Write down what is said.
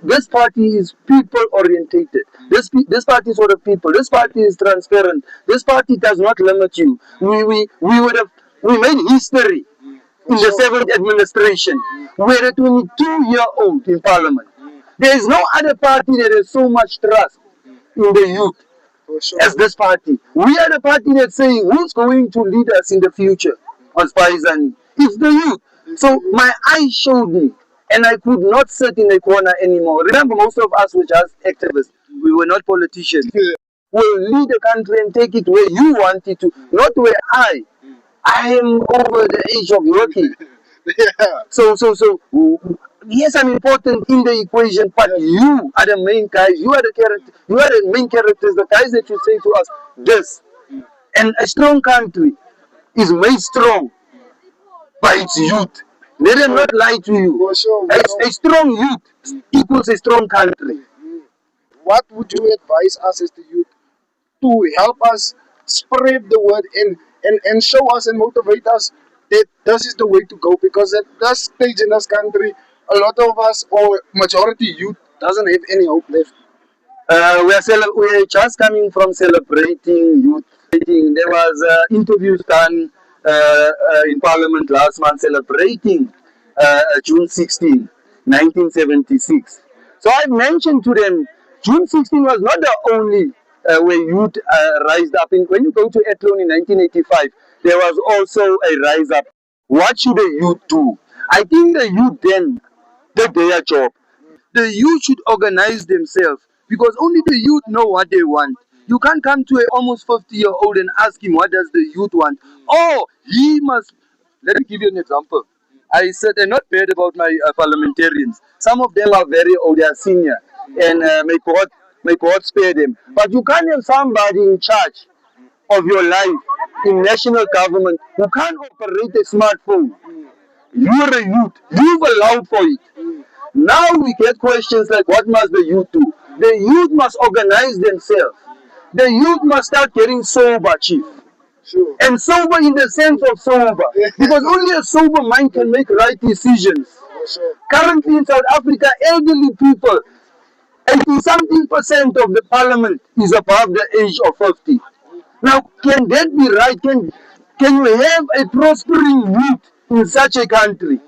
this party is people orientated. This party is for the people. This party is transparent. This party does not limit you. We made history in the seventh administration. We're a 22-year-old in parliament. There is no other party that has so much trust in the youth as this party. We are the party that's saying who's going to lead us in the future on Spaizani. It's the youth. So my eyes showed me, and I could not sit in a corner anymore. Remember, most of us were just activists. We were not politicians. We'll lead the country and take it where you want it to, not where I am over the age of working. So, yes, I'm important in the equation, but you are the main guys. You are the character. You are the main characters, the guys that you say to us this. And a strong country is made strong by its youth. Let them not lie to you. A strong youth equals a strong country. What would you advise us as the youth to help us spread the word and show us and motivate us that this is the way to go? Because at this stage in this country, a lot of us, or majority youth, doesn't have any hope left. We are just coming from celebrating youth. There was interviews done in Parliament last month celebrating June 16, 1976. So I mentioned to them, June 16 was not the only where youth rised up. When you go to Athlone in 1985, there was also a rise up. What should the youth do? I think the youth then did their job. The youth should organize themselves because only the youth know what they want. You can't come to an almost 50-year-old and ask him what does the youth want. Oh, he must. Let me give you an example. I said, and not bad about my parliamentarians. Some of them are very old, they are senior, and may God spare them. But you can't have somebody in charge of your life in national government who can't operate a smartphone. You're a youth. You've allowed for it. Now we get questions like, what must the youth do? The youth must organize themselves. The youth must start getting sober, Chief. Sure. And sober in the sense of sober. Because only a sober mind can make right decisions. Sure. Currently in South Africa, elderly people, 80-something% of the parliament is above the age of 50. Now, can that be right? Can you have a prospering youth in such a country?